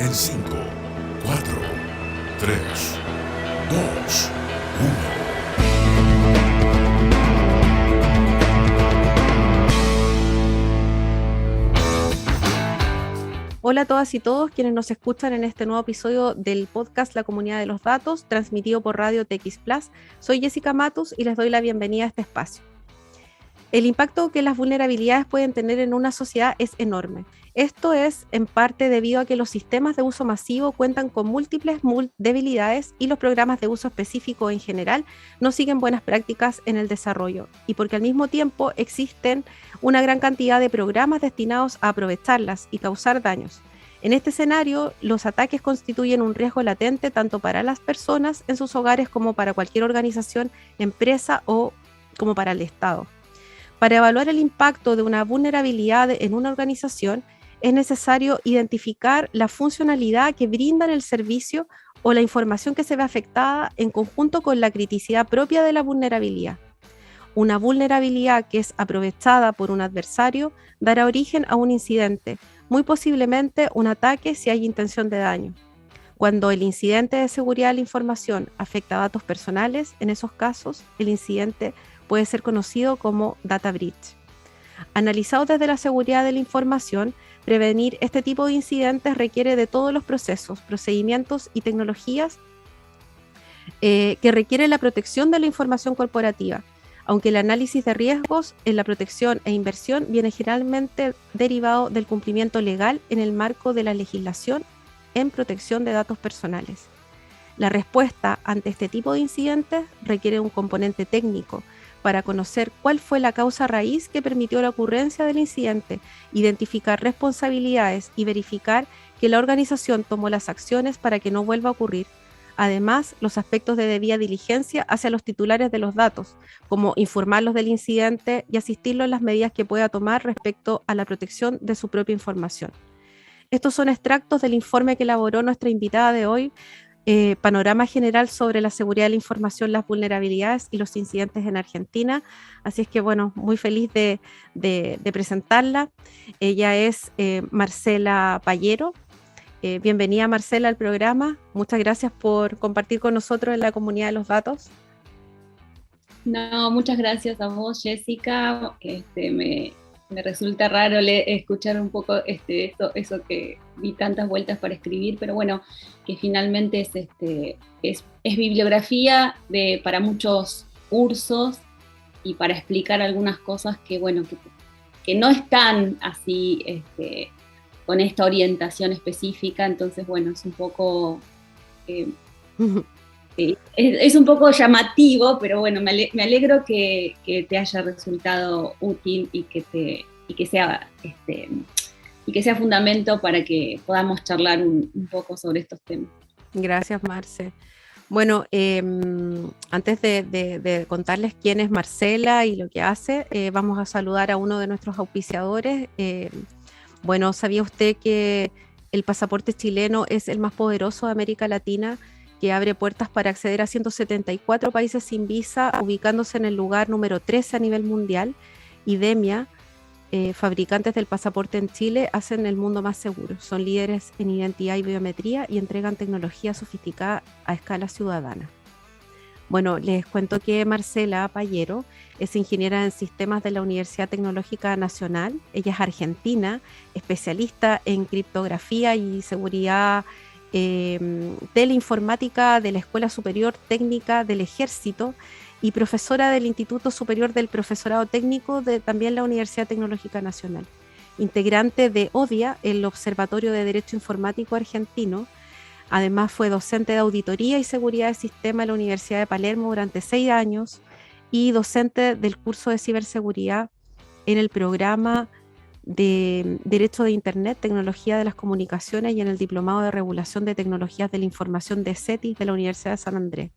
en 5, 4, 3, 2, 1. Hola a todas y todos quienes nos escuchan en este nuevo episodio del podcast La Comunidad de los Datos, transmitido por Radio TX Plus. Soy Jessica Matus y les doy la bienvenida a este espacio. El impacto que las vulnerabilidades pueden tener en una sociedad es enorme. Esto es en parte debido a que los sistemas de uso masivo cuentan con múltiples debilidades y los programas de uso específico en general no siguen buenas prácticas en el desarrollo, y porque al mismo tiempo existen una gran cantidad de programas destinados a aprovecharlas y causar daños. En este escenario, los ataques constituyen un riesgo latente tanto para las personas en sus hogares como para cualquier organización, empresa o como para el Estado. Para evaluar el impacto de una vulnerabilidad en una organización, es necesario identificar la funcionalidad que brindan el servicio o la información que se ve afectada en conjunto con la criticidad propia de la vulnerabilidad. Una vulnerabilidad que es aprovechada por un adversario dará origen a un incidente, muy posiblemente un ataque si hay intención de daño. Cuando el incidente de seguridad de la información afecta a datos personales, en esos casos el incidente puede ser conocido como data breach. Analizado desde la seguridad de la información, prevenir este tipo de incidentes requiere de todos los procesos, procedimientos y tecnologías que requieren la protección de la información corporativa, aunque el análisis de riesgos en la protección e inversión viene generalmente derivado del cumplimiento legal en el marco de la legislación en protección de datos personales. La respuesta ante este tipo de incidentes requiere un componente técnico para conocer cuál fue la causa raíz que permitió la ocurrencia del incidente, identificar responsabilidades y verificar que la organización tomó las acciones para que no vuelva a ocurrir. Además, los aspectos de debida diligencia hacia los titulares de los datos, como informarlos del incidente y asistirlos en las medidas que pueda tomar respecto a la protección de su propia información. Estos son extractos del informe que elaboró nuestra invitada de hoy, panorama general sobre la seguridad de la información, las vulnerabilidades y los incidentes en Argentina. Así es que, bueno, muy feliz de presentarla. Ella es Marcela Payero. Bienvenida, Marcela, al programa. Muchas gracias por compartir con nosotros en la Comunidad de los Datos. No, muchas gracias a vos, Jessica. Me resulta raro escuchar un poco eso que di tantas vueltas para escribir, pero bueno, que finalmente es bibliografía para muchos cursos y para explicar algunas cosas que, bueno, que no están así con esta orientación específica. Entonces, bueno, es un poco es un poco llamativo, pero bueno, me alegro que te haya resultado útil y que sea fundamento para que podamos charlar un poco sobre estos temas. Gracias, Marce. Bueno, antes de contarles quién es Marcela y lo que hace, vamos a saludar a uno de nuestros auspiciadores. Bueno, ¿sabía usted que el pasaporte chileno es el más poderoso de América Latina, que abre puertas para acceder a 174 países sin visa, ubicándose en el lugar número 13 a nivel mundial? IDEMIA, fabricantes del pasaporte en Chile, hacen el mundo más seguro. Son líderes en identidad y biometría y entregan tecnología sofisticada a escala ciudadana. Bueno, les cuento que Marcela Payero es ingeniera en sistemas de la Universidad Tecnológica Nacional. Ella es argentina, especialista en criptografía y seguridad de la informática de la Escuela Superior Técnica del Ejército y profesora del Instituto Superior del Profesorado Técnico de también la Universidad Tecnológica Nacional. Integrante de ODIA, el Observatorio de Derecho Informático Argentino. Además fue docente de Auditoría y Seguridad de Sistema en la Universidad de Palermo durante 6 años y docente del curso de ciberseguridad en el programa de Derecho de Internet, Tecnología de las Comunicaciones y en el Diplomado de Regulación de Tecnologías de la Información de CETIS de la Universidad de San Andrés.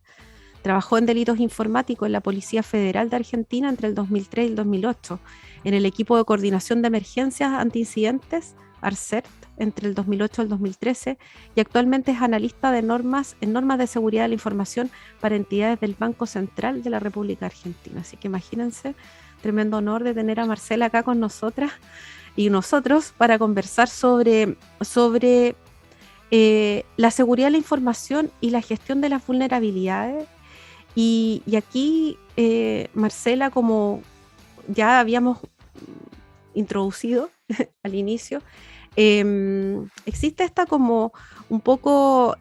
Trabajó en delitos informáticos en la Policía Federal de Argentina entre el 2003 y el 2008, en el equipo de coordinación de emergencias antiincidentes, ARCERT, entre el 2008 y el 2013, y actualmente es analista de normas de seguridad de la información para entidades del Banco Central de la República Argentina. Así que imagínense, tremendo honor de tener a Marcela acá con nosotras y nosotros para conversar sobre la seguridad de la información y la gestión de las vulnerabilidades. Y aquí, Marcela, como ya habíamos introducido al inicio, existe esta como un poco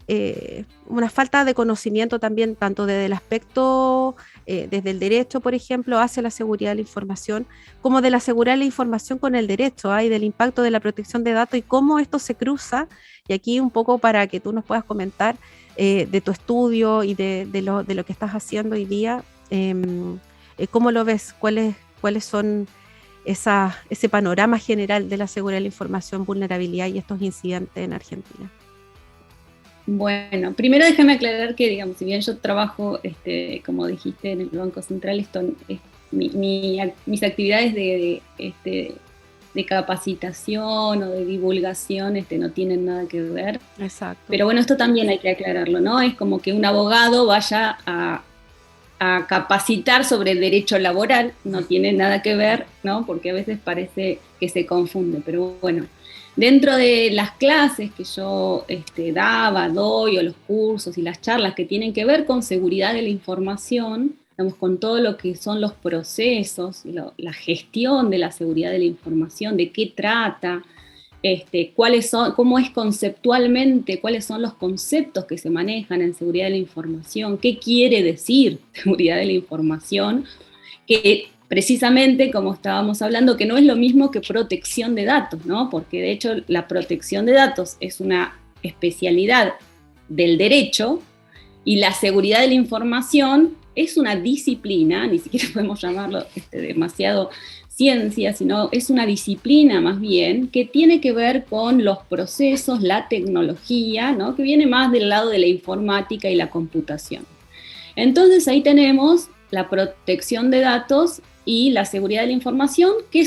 una falta de conocimiento también, tanto desde el aspecto, desde el derecho, por ejemplo, hacia la seguridad de la información, como de la seguridad de la información con el derecho, y del impacto de la protección de datos y cómo esto se cruza. Y aquí un poco para que tú nos puedas comentar de tu estudio y de lo que estás haciendo hoy día, ¿cómo lo ves? ¿Cuáles son ese panorama general de la seguridad de la información, vulnerabilidad y estos incidentes en Argentina? Bueno, primero déjame aclarar que, digamos, si bien yo trabajo, como dijiste, en el Banco Central, esto es mis actividades de capacitación o de divulgación no tienen nada que ver. Exacto. Pero bueno, esto también hay que aclararlo, ¿no? Es como que un abogado vaya a capacitar sobre derecho laboral, no tiene nada que ver, ¿no? Porque a veces parece que se confunde, pero bueno, dentro de las clases que yo doy, o los cursos y las charlas que tienen que ver con seguridad de la información, digamos, con todo lo que son los procesos, la gestión de la seguridad de la información, de qué trata, cuáles son, cómo es conceptualmente, cuáles son los conceptos que se manejan en seguridad de la información, qué quiere decir seguridad de la información, que precisamente, como estábamos hablando, que no es lo mismo que protección de datos, ¿no? Porque de hecho la protección de datos es una especialidad del derecho y la seguridad de la información es una disciplina, ni siquiera podemos llamarlo demasiado ciencia, sino es una disciplina más bien que tiene que ver con los procesos, la tecnología, ¿no? Que viene más del lado de la informática y la computación. Entonces ahí tenemos la protección de datos y la seguridad de la información, que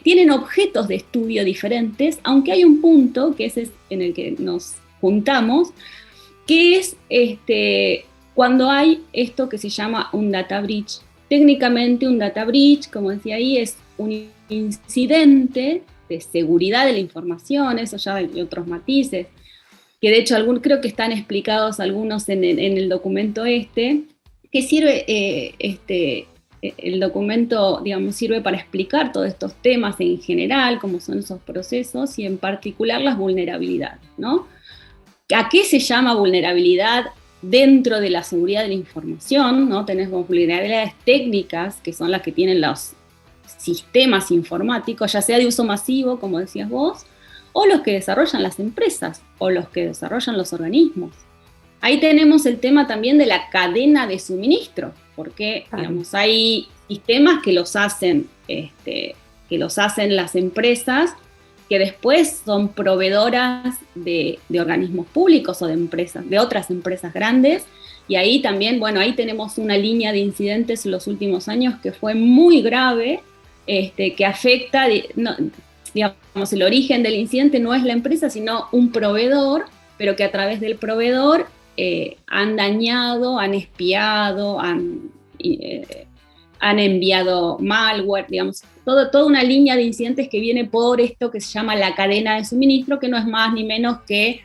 tienen objetos de estudio diferentes, aunque hay un punto, que es en el que nos juntamos, que es cuando hay esto que se llama un data breach. Técnicamente un data breach, como decía ahí, es un incidente de seguridad de la información, eso ya hay otros matices, que de hecho creo que están explicados algunos en el documento que sirve, el documento, digamos, sirve para explicar todos estos temas en general, cómo son esos procesos y en particular las vulnerabilidades, ¿no? ¿A qué se llama vulnerabilidad dentro de la seguridad de la información? ¿No? Tenemos vulnerabilidades técnicas, que son las que tienen los sistemas informáticos, ya sea de uso masivo, como decías vos, o los que desarrollan las empresas, o los que desarrollan los organismos. Ahí tenemos el tema también de la cadena de suministro, porque digamos, hay sistemas que los hacen las empresas, que después son proveedoras de organismos públicos o de empresas, de otras empresas grandes, y ahí también, bueno, ahí tenemos una línea de incidentes en los últimos años que fue muy grave, que afecta, digamos, el origen del incidente no es la empresa, sino un proveedor, pero que a través del proveedor han dañado, han espiado, han enviado malware, digamos, toda una línea de incidentes que viene por esto que se llama la cadena de suministro, que no es más ni menos que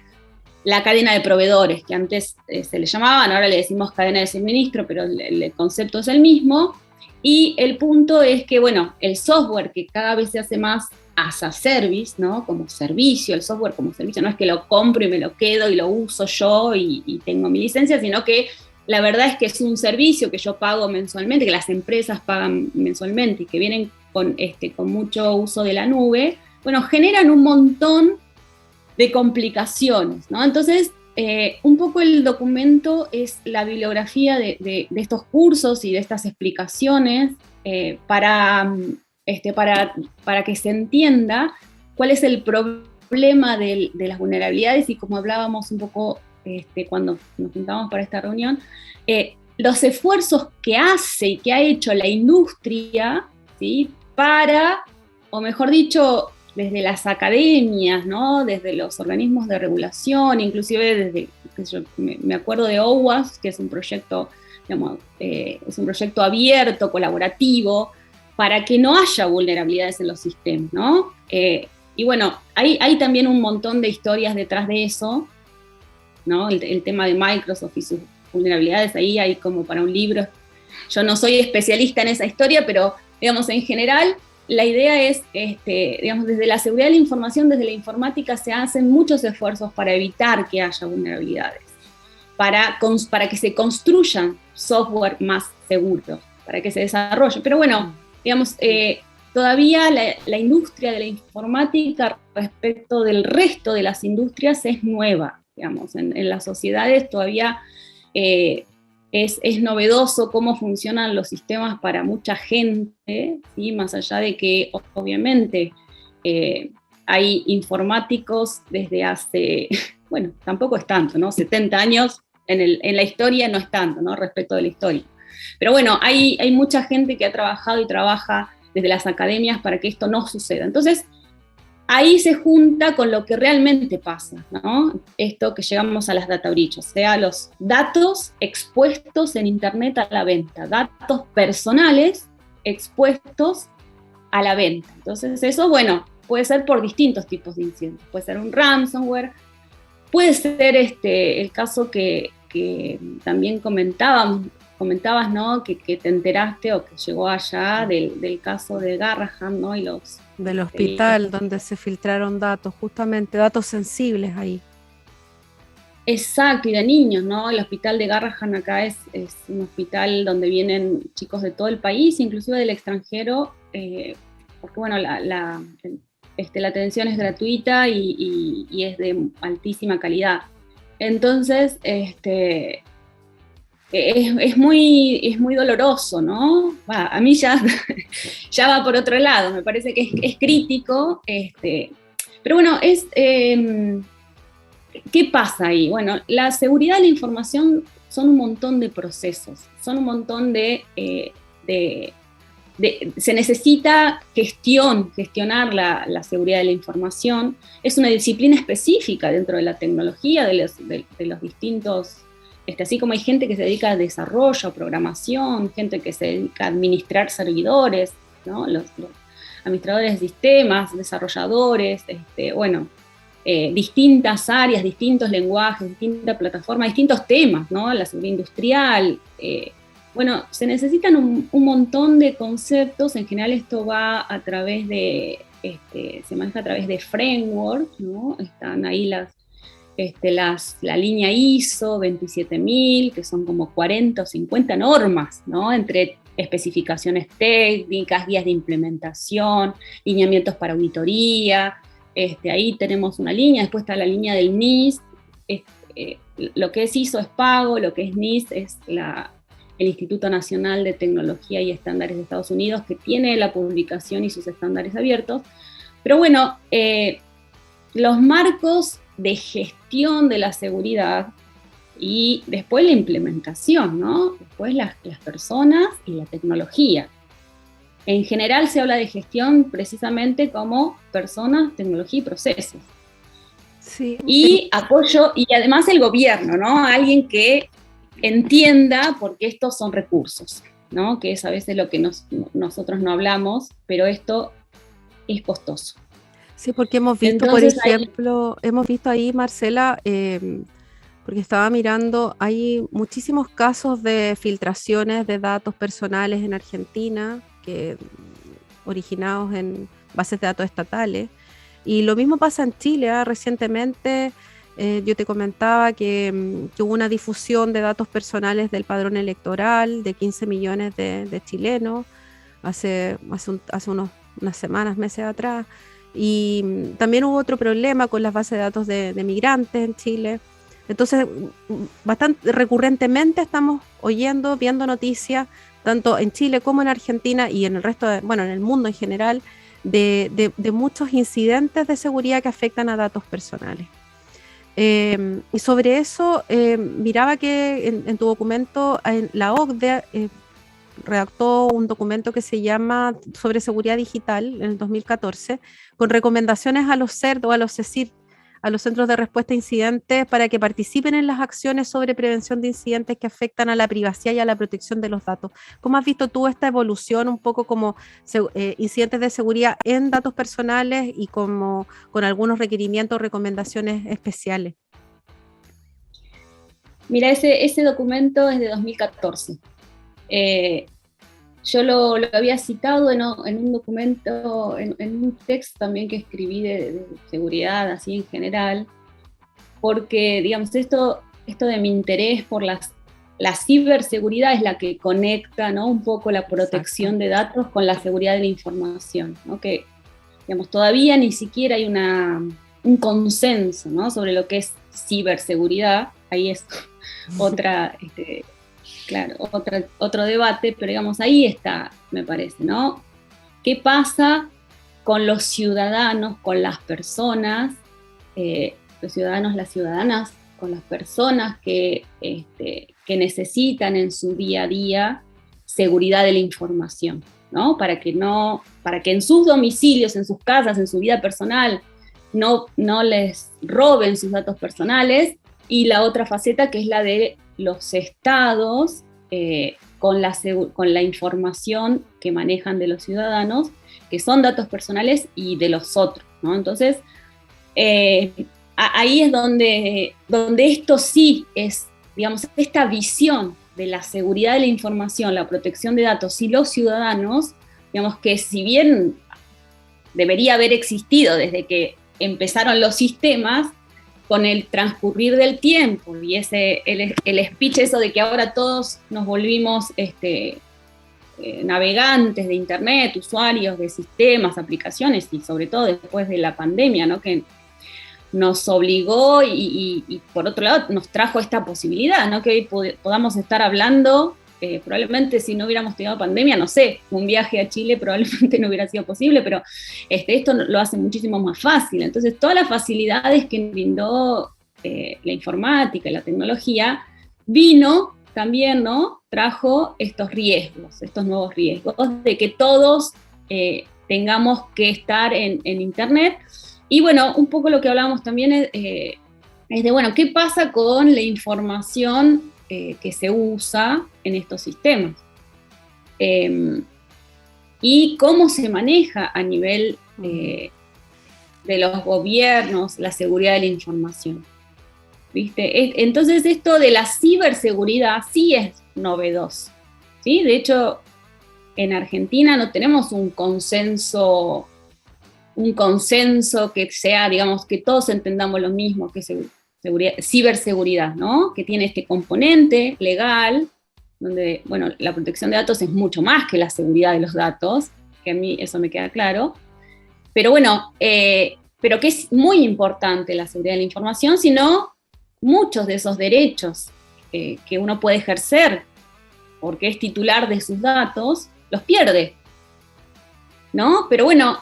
la cadena de proveedores, que antes se le llamaban, ahora le decimos cadena de suministro, pero el concepto es el mismo. Y el punto es que, bueno, el software que cada vez se hace más as a service, ¿no? Como servicio, el software como servicio, no es que lo compro y me lo quedo y lo uso yo y tengo mi licencia, sino que la verdad es que es un servicio que yo pago mensualmente, que las empresas pagan mensualmente y que vienen con mucho uso de la nube, bueno, generan un montón de complicaciones, ¿no? Entonces, un poco el documento es la bibliografía de estos cursos y de estas explicaciones para que se entienda cuál es el problema de las vulnerabilidades y, como hablábamos un poco cuando nos juntamos para esta reunión, los esfuerzos que hace y que ha hecho la industria, ¿sí? Para, o mejor dicho, desde las academias, ¿no? Desde los organismos de regulación, inclusive desde, me acuerdo de OWASP, que es un proyecto, digamos, es un proyecto abierto, colaborativo, para que no haya vulnerabilidades en los sistemas, ¿no? y bueno, hay también un montón de historias detrás de eso, ¿no? El tema de Microsoft y sus vulnerabilidades, ahí hay como para un libro. Yo no soy especialista en esa historia, pero digamos, en general, la idea es, digamos, desde la seguridad de la información, desde la informática, se hacen muchos esfuerzos para evitar que haya vulnerabilidades, para que se construyan software más seguros, para que se desarrolle. Pero bueno, digamos, todavía la industria de la informática respecto del resto de las industrias es nueva, digamos, en las sociedades todavía es novedoso cómo funcionan los sistemas para mucha gente, ¿sí? Más allá de que obviamente hay informáticos desde hace, bueno, tampoco es tanto, ¿no? 70 años en la historia no es tanto, ¿no? Respecto de la historia. Pero bueno, hay mucha gente que ha trabajado y trabaja desde las academias para que esto no suceda. Entonces, ahí se junta con lo que realmente pasa, ¿no? Esto que llegamos a las data breach, o sea, los datos expuestos en Internet a la venta, datos personales expuestos a la venta. Entonces eso, bueno, puede ser por distintos tipos de incidentes. Puede ser un ransomware, puede ser el caso que también comentabas, ¿no? Que te enteraste o que llegó allá del caso de Garrahan, ¿no? Y del hospital donde se filtraron datos, justamente datos sensibles ahí. Exacto, y de niños, ¿no? El hospital de Garrahan acá es un hospital donde vienen chicos de todo el país, inclusive del extranjero, porque bueno, la atención es gratuita y es de altísima calidad. Entonces, es muy doloroso, ¿no? A mí ya va por otro lado, me parece que es crítico, pero bueno, ¿qué pasa ahí? Bueno, la seguridad de la información son un montón de procesos, son un montón se necesita gestionar la seguridad de la información, es una disciplina específica dentro de la tecnología, de los distintos. Así como hay gente que se dedica a desarrollo, programación, gente que se dedica a administrar servidores, ¿no? Los administradores de sistemas, desarrolladores, distintas áreas, distintos lenguajes, distintas plataformas, distintos temas, ¿no? La seguridad industrial. Bueno, se necesitan un montón de conceptos. En general esto va a través se maneja a través de frameworks, ¿no? Están ahí la línea ISO 27000, que son como 40 o 50 normas, ¿no? Entre especificaciones técnicas, guías de implementación, lineamientos para auditoría. Ahí tenemos una línea, después está la línea del NIST. Lo que es ISO es pago, lo que es NIST es el Instituto Nacional de Tecnología y Estándares de Estados Unidos, que tiene la publicación y sus estándares abiertos. Pero bueno, los marcos de gestión de la seguridad y después la implementación, ¿no? Después las personas y la tecnología. En general se habla de gestión precisamente como personas, tecnología y procesos. Sí. Y apoyo, y además el gobierno, ¿no? Alguien que entienda por qué estos son recursos, ¿no? Que es a veces lo que nosotros no hablamos, pero esto es costoso. Sí, porque hemos visto, entonces, por ejemplo, hemos visto ahí, Marcela, porque estaba mirando, hay muchísimos casos de filtraciones de datos personales en Argentina, originados en bases de datos estatales, y lo mismo pasa en Chile. Recientemente yo te comentaba que hubo una difusión de datos personales del padrón electoral de 15 millones de chilenos hace unas semanas, meses atrás. Y también hubo otro problema con las bases de datos de migrantes en Chile. Entonces, bastante recurrentemente estamos viendo noticias, tanto en Chile como en Argentina y en el resto en el mundo en general, de muchos incidentes de seguridad que afectan a datos personales. Y sobre eso, miraba que en tu documento, la OCDE redactó un documento que se llama sobre seguridad digital en el 2014, con recomendaciones a los CERT o a los CECIR a los centros de respuesta a incidentes para que participen en las acciones sobre prevención de incidentes que afectan a la privacidad y a la protección de los datos. ¿Cómo has visto tú esta evolución un poco como incidentes de seguridad en datos personales y como con algunos requerimientos o recomendaciones especiales? Mira, ese documento es de 2014. Yo lo había citado en un documento, en un texto también que escribí de seguridad, así en general, porque, digamos, esto de mi interés por la ciberseguridad es la que conecta, ¿no?, un poco la protección de datos con la seguridad de la información, ¿no? Que, digamos, todavía ni siquiera hay un consenso, ¿no?, sobre lo que es ciberseguridad. Ahí es otro debate, pero digamos, ahí está, me parece, ¿no? ¿Qué pasa con los ciudadanos, con las personas, los ciudadanos, las ciudadanas, con las personas que necesitan en su día a día seguridad de la información, ¿no? Para que en sus domicilios, en sus casas, en su vida personal, no les roben sus datos personales, y la otra faceta que es la de los estados con la información que manejan de los ciudadanos, que son datos personales y de los otros, ¿no? Entonces, ahí es donde esto sí es, digamos, esta visión de la seguridad de la información, la protección de datos y los ciudadanos, digamos que si bien debería haber existido desde que empezaron los sistemas, con el transcurrir del tiempo y el speech eso de que ahora todos nos volvimos navegantes de internet, usuarios de sistemas, aplicaciones, y sobre todo después de la pandemia, ¿no?, que nos obligó y por otro lado nos trajo esta posibilidad, ¿no?, que hoy podamos estar hablando, probablemente si no hubiéramos tenido pandemia, no sé, un viaje a Chile probablemente no hubiera sido posible, pero esto lo hace muchísimo más fácil. Entonces, todas las facilidades que brindó la informática y la tecnología, vino también, ¿no?, trajo estos riesgos, estos nuevos riesgos de que todos tengamos que estar en Internet. Y bueno, un poco lo que hablábamos también es de, bueno, ¿qué pasa con la información que se usa en estos sistemas? Y cómo se maneja a nivel de los gobiernos la seguridad de la información, ¿viste? Entonces esto de la ciberseguridad sí es novedoso, ¿sí? De hecho, en Argentina no tenemos un consenso que sea, digamos, que todos entendamos lo mismo, que ciberseguridad, ¿no?, que tiene este componente legal, donde, bueno, la protección de datos es mucho más que la seguridad de los datos, que a mí eso me queda claro, pero bueno, pero que es muy importante la seguridad de la información, sino muchos de esos derechos que uno puede ejercer porque es titular de sus datos, los pierde, ¿no? Pero bueno,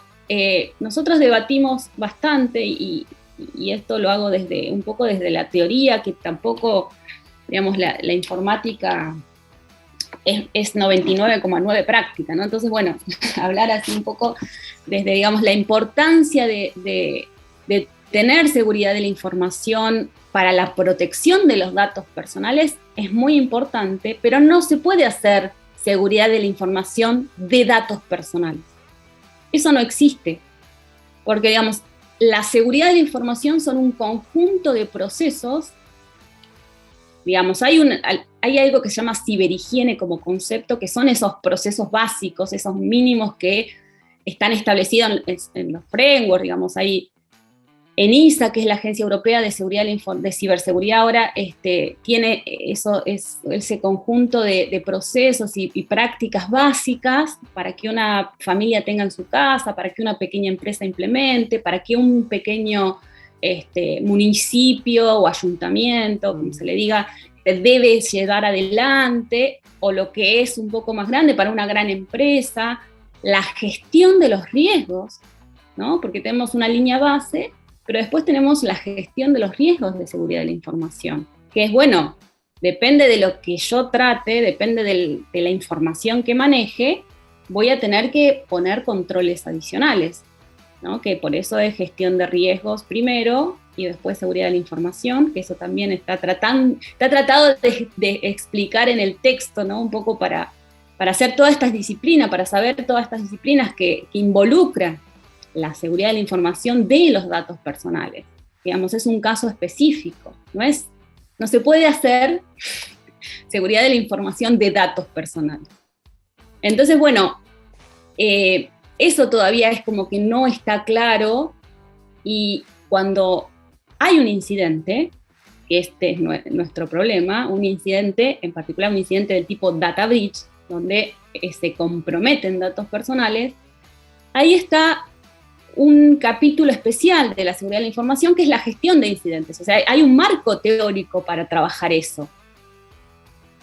nosotros debatimos bastante y esto lo hago un poco desde la teoría, que tampoco, digamos, la informática es 99,9 práctica, ¿no? Entonces, bueno, hablar así un poco desde, digamos, la importancia de tener seguridad de la información para la protección de los datos personales es muy importante, pero no se puede hacer seguridad de la información de datos personales. Eso no existe, porque, digamos, la seguridad de la información son un conjunto de procesos. Digamos, hay algo que se llama ciberhigiene como concepto, que son esos procesos básicos, esos mínimos que están establecidos en los frameworks. Digamos, hay ENISA, que es la Agencia Europea de Ciberseguridad ahora, tiene ese conjunto de procesos y prácticas básicas para que una familia tenga en su casa, para que una pequeña empresa implemente, para que un pequeño municipio o ayuntamiento, como se le diga, debe llevar adelante, o lo que es un poco más grande para una gran empresa, la gestión de los riesgos, ¿no? Porque tenemos una línea base, pero después tenemos la gestión de los riesgos de seguridad de la información, que es, bueno, depende de lo que yo trate, depende de la información que maneje, voy a tener que poner controles adicionales, ¿no? Que por eso es gestión de riesgos primero, y después seguridad de la información, que eso también está tratado de explicar en el texto, ¿no? Un poco para hacer todas estas disciplinas, para saber todas estas disciplinas que involucran la seguridad de la información de los datos personales. Digamos, es un caso específico, no se puede hacer seguridad de la información de datos personales. Entonces, bueno, eso todavía es como que no está claro, y cuando hay un incidente, que este es nuestro problema, un incidente, en particular un incidente del tipo data breach, donde se comprometen datos personales, ahí está un capítulo especial de la seguridad de la información, que es la gestión de incidentes. O sea, hay un marco teórico para trabajar eso.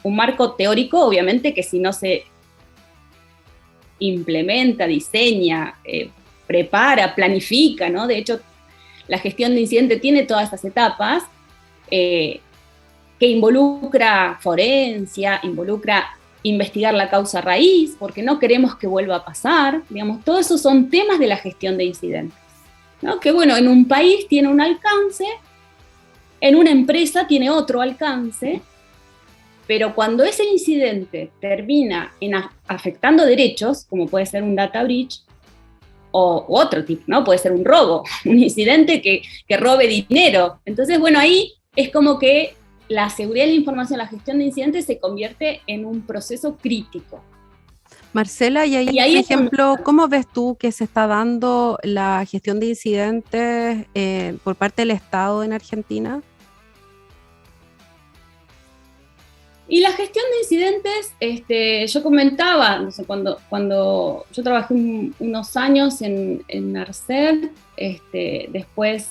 Un marco teórico, obviamente, que si no se implementa, diseña, prepara, planifica, ¿no? De hecho, la gestión de incidente tiene todas esas etapas, que involucra forencia, involucra investigar la causa raíz, porque no queremos que vuelva a pasar, digamos, todos esos son temas de la gestión de incidentes, ¿no? Que bueno, en un país tiene un alcance, en una empresa tiene otro alcance, pero cuando ese incidente termina afectando derechos, como puede ser un data breach, o otro tipo, ¿no? Puede ser un robo, un incidente que robe dinero. Entonces, bueno, ahí es como que la seguridad de la información, la gestión de incidentes se convierte en un proceso crítico. Marcela, y ahí por ejemplo, ¿cómo ves tú que se está dando la gestión de incidentes por parte del Estado en Argentina? Y la gestión de incidentes, yo comentaba, no sé, cuando yo trabajé unos años en Arced, después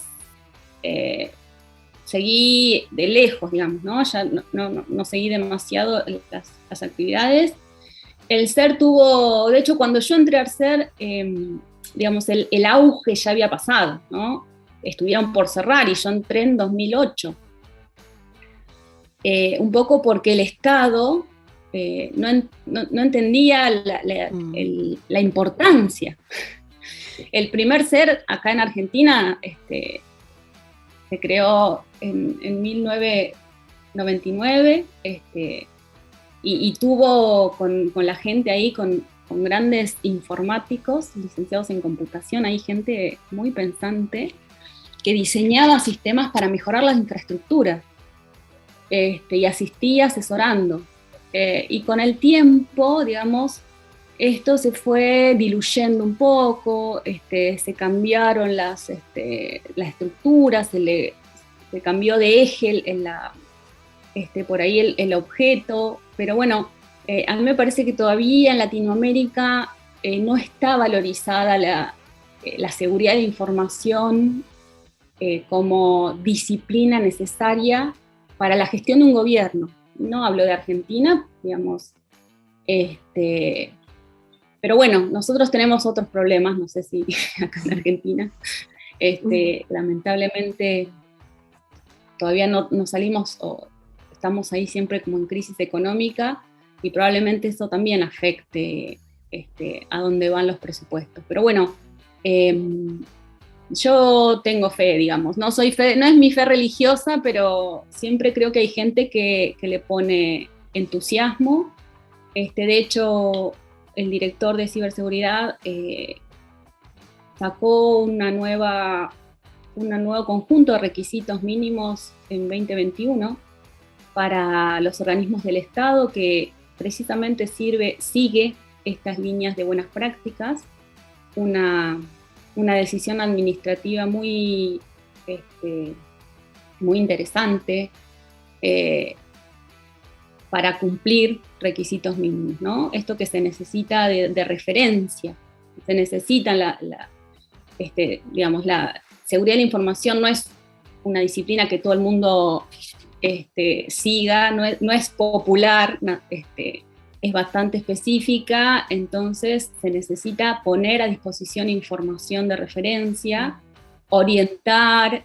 seguí de lejos, digamos, ¿no? Ya no seguí demasiado las actividades. El CER tuvo, de hecho, cuando yo entré a Arced, digamos, el auge ya había pasado, ¿no? Estuvieron por cerrar y yo entré en 2008. Un poco porque el Estado no entendía la importancia. El primer CER acá en Argentina se creó en 1999 y tuvo con la gente ahí, con grandes informáticos, licenciados en computación, hay gente muy pensante que diseñaba sistemas para mejorar las infraestructuras. Y asistía asesorando. Y con el tiempo, digamos, esto se fue diluyendo un poco, se cambiaron las estructuras, se cambió de eje por ahí el objeto, pero bueno, a mí me parece que todavía en Latinoamérica no está valorizada la seguridad de información como disciplina necesaria para la gestión de un gobierno. No hablo de Argentina, digamos, pero bueno, nosotros tenemos otros problemas, no sé si acá en Argentina, lamentablemente todavía no salimos, o estamos ahí siempre como en crisis económica, y probablemente eso también afecte a dónde van los presupuestos. Pero bueno, yo tengo fe, digamos, no es mi fe religiosa, pero siempre creo que hay gente que le pone entusiasmo. De hecho, el director de ciberseguridad sacó un nuevo conjunto de requisitos mínimos en 2021 para los organismos del Estado, que precisamente sigue estas líneas de buenas prácticas, una decisión administrativa muy interesante para cumplir requisitos mínimos, ¿no? Esto que se necesita de referencia, se necesita digamos, la seguridad de la información no es una disciplina que todo el mundo siga, no es popular, es bastante específica, entonces se necesita poner a disposición información de referencia, orientar,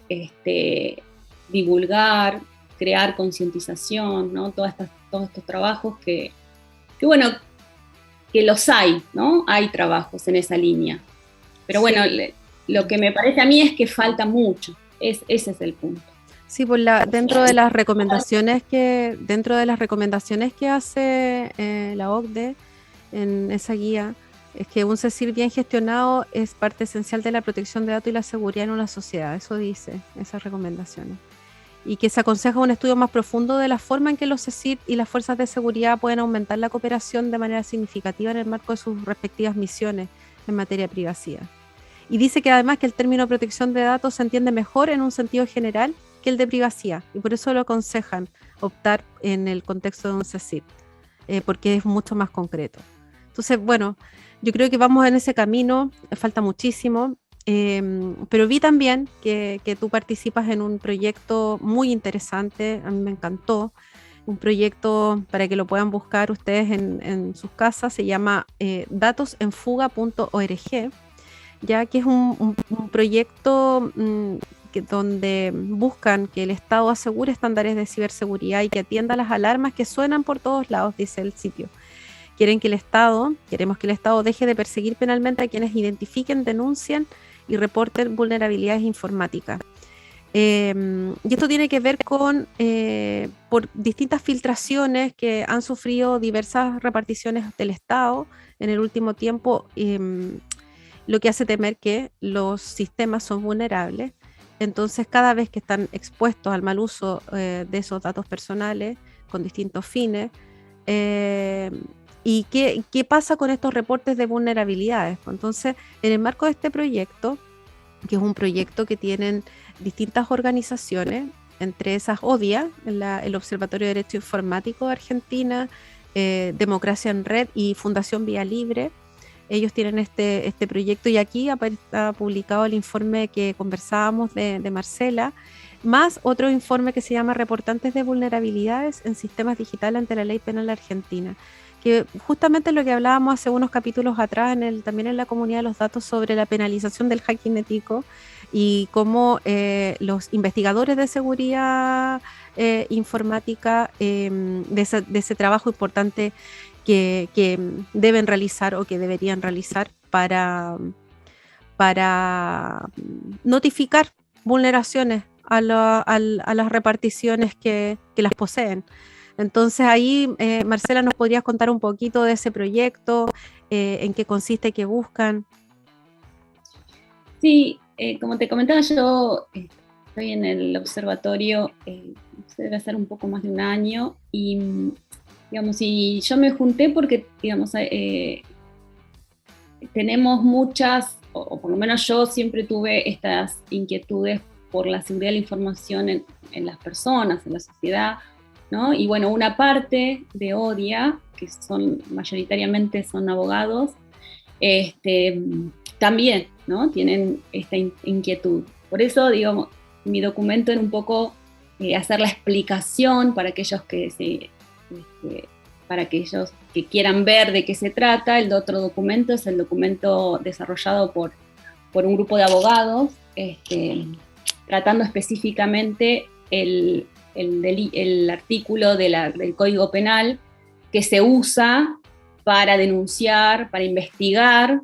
divulgar, crear concientización, ¿no? Todos estos trabajos que bueno, que los hay, ¿no? Hay trabajos en esa línea. Pero bueno, lo que me parece a mí es que falta mucho. Ese es el punto. Sí, dentro de las recomendaciones que hace la OCDE en esa guía, es que un CECIR bien gestionado es parte esencial de la protección de datos y la seguridad en una sociedad. Eso dice esas recomendaciones. Y que se aconseja un estudio más profundo de la forma en que los CECIR y las fuerzas de seguridad pueden aumentar la cooperación de manera significativa en el marco de sus respectivas misiones en materia de privacidad. Y dice que además que el término protección de datos se entiende mejor en un sentido general que el de privacidad, y por eso lo aconsejan optar en el contexto de un CECIR, porque es mucho más concreto. Entonces, bueno, yo creo que vamos en ese camino, falta muchísimo, pero vi también que tú participas en un proyecto muy interesante, a mí me encantó, un proyecto para que lo puedan buscar ustedes en sus casas, se llama datosenfuga.org, ya que es un proyecto donde buscan que el Estado asegure estándares de ciberseguridad y que atienda las alarmas que suenan por todos lados, dice el sitio. Queremos que el Estado deje de perseguir penalmente a quienes identifiquen, denuncien y reporten vulnerabilidades informáticas. Y esto tiene que ver por distintas filtraciones que han sufrido diversas reparticiones del Estado en el último tiempo, lo que hace temer que los sistemas son vulnerables. Entonces, cada vez que están expuestos al mal uso de esos datos personales con distintos fines, ¿y qué pasa con estos reportes de vulnerabilidades? Entonces, en el marco de este proyecto, que es un proyecto que tienen distintas organizaciones, entre esas ODIA, el Observatorio de Derecho Informático de Argentina, Democracia en Red y Fundación Vía Libre. Ellos tienen este proyecto y aquí ha publicado el informe que conversábamos de Marcela, más otro informe que se llama Reportantes de Vulnerabilidades en Sistemas Digitales ante la Ley Penal Argentina, que justamente lo que hablábamos hace unos capítulos atrás también en la comunidad de los datos sobre la penalización del hacking ético y cómo los investigadores de seguridad informática de ese trabajo importante que deben realizar o que deberían realizar para notificar vulneraciones a las reparticiones que las poseen. Entonces ahí, Marcela, ¿nos podrías contar un poquito de ese proyecto? ¿En qué consiste, qué buscan? Sí, como te comentaba, yo estoy en el observatorio, debe ser un poco más de un año, y digamos, y yo me junté porque, digamos, tenemos muchas, o por lo menos yo siempre tuve estas inquietudes por la seguridad de la información en las personas, en la sociedad, ¿no? Y bueno, una parte de ODIA, que mayoritariamente son abogados, también, ¿no? Tienen esta inquietud. Por eso, digamos, mi documento era un poco hacer la explicación para aquellos que quieran ver de qué se trata. El otro documento es el documento desarrollado por un grupo de abogados, tratando específicamente el artículo del Código Penal que se usa para denunciar, para investigar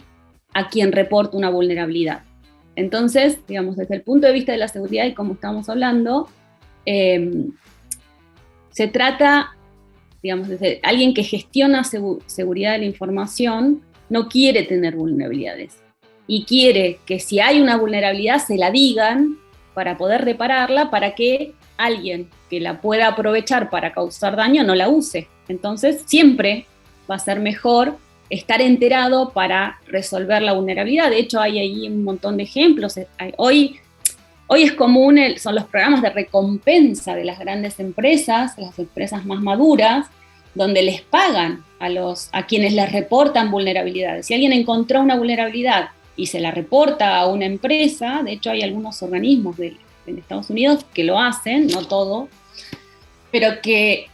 a quien reporta una vulnerabilidad. Entonces, digamos, desde el punto de vista de la seguridad y como estamos hablando, se trata, digamos, desde alguien que gestiona seguridad de la información, no quiere tener vulnerabilidades y quiere que si hay una vulnerabilidad se la digan para poder repararla, para que alguien que la pueda aprovechar para causar daño no la use. Entonces, siempre va a ser mejor estar enterado para resolver la vulnerabilidad. De hecho, hay ahí un montón de ejemplos. Hoy es común, son los programas de recompensa de las grandes empresas, las empresas más maduras, donde les pagan a quienes les reportan vulnerabilidades. Si alguien encontró una vulnerabilidad y se la reporta a una empresa, de hecho hay algunos organismos en Estados Unidos que lo hacen, no todo, pero que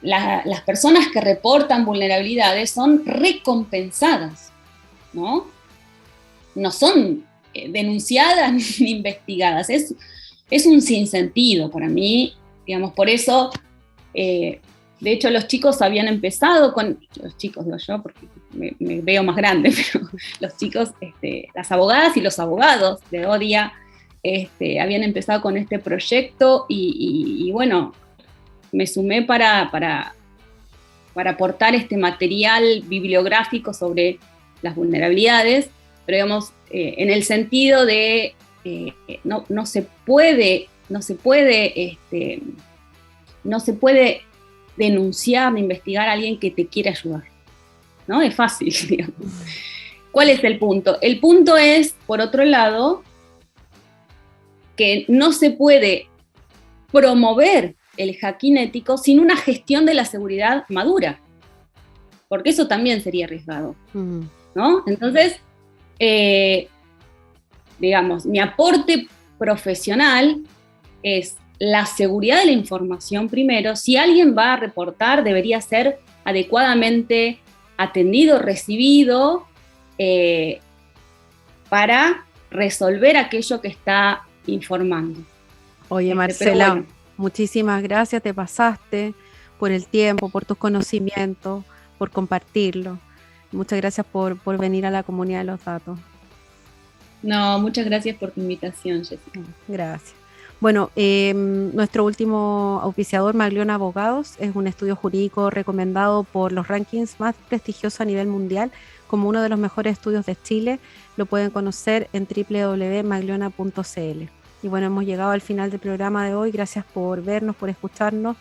las personas que reportan vulnerabilidades son recompensadas, ¿no? No son denunciadas ni investigadas. Es un sinsentido para mí, digamos, por eso, de hecho, los chicos habían empezado los chicos, digo yo, porque me veo más grande, pero los chicos, las abogadas y los abogados de ODIA habían empezado con este proyecto y bueno, me sumé para aportar este material bibliográfico sobre las vulnerabilidades, pero digamos, en el sentido de no se puede denunciar ni investigar a alguien que te quiere ayudar, ¿no? Es fácil, digamos. ¿Cuál es el punto? El punto es, por otro lado, que no se puede promover el hacking ético sin una gestión de la seguridad madura, porque eso también sería arriesgado, ¿no? Entonces, digamos, mi aporte profesional es la seguridad de la información primero. Si alguien va a reportar, debería ser adecuadamente atendido, recibido, para resolver aquello que está informando. Oye, Marcela, muchísimas gracias, te pasaste por el tiempo, por tus conocimientos, por compartirlo. Muchas gracias por venir a la comunidad de los datos. No, muchas gracias por tu invitación, Jessica. Gracias. Bueno, nuestro último auspiciador, Maglione Abogados, es un estudio jurídico recomendado por los rankings más prestigiosos a nivel mundial como uno de los mejores estudios de Chile. Lo pueden conocer en www.magliona.cl. Y bueno, hemos llegado al final del programa de hoy. Gracias por vernos, por escucharnos.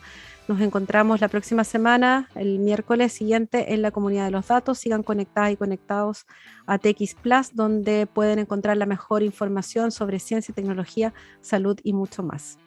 Nos encontramos la próxima semana, el miércoles siguiente, en la comunidad de los datos. Sigan conectadas y conectados a TX Plus, donde pueden encontrar la mejor información sobre ciencia, tecnología, salud y mucho más.